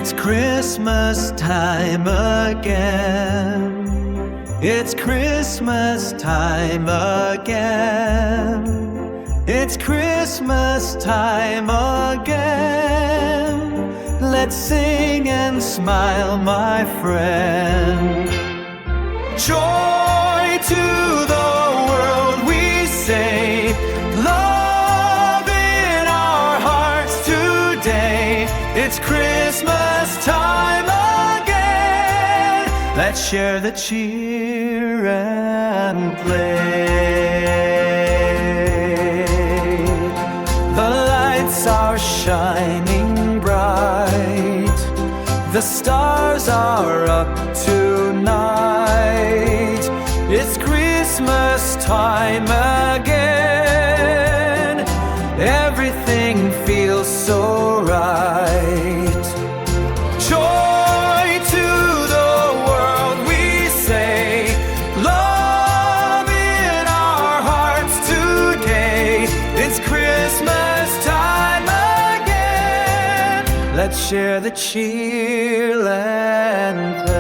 It's Christmas time again. It's Christmas time again. It's Christmas time again. Let's sing and smile, my friend. Joy to the world, we say. Love in our hearts today. It's Christmas time again. Let's share the cheer and play. The lights are shining bright. The stars are up tonight. It's Christmas time again. Everything feels so right. Joy to the world, we say. Love in our hearts today. It's Christmas time again. Let's share the cheer and play.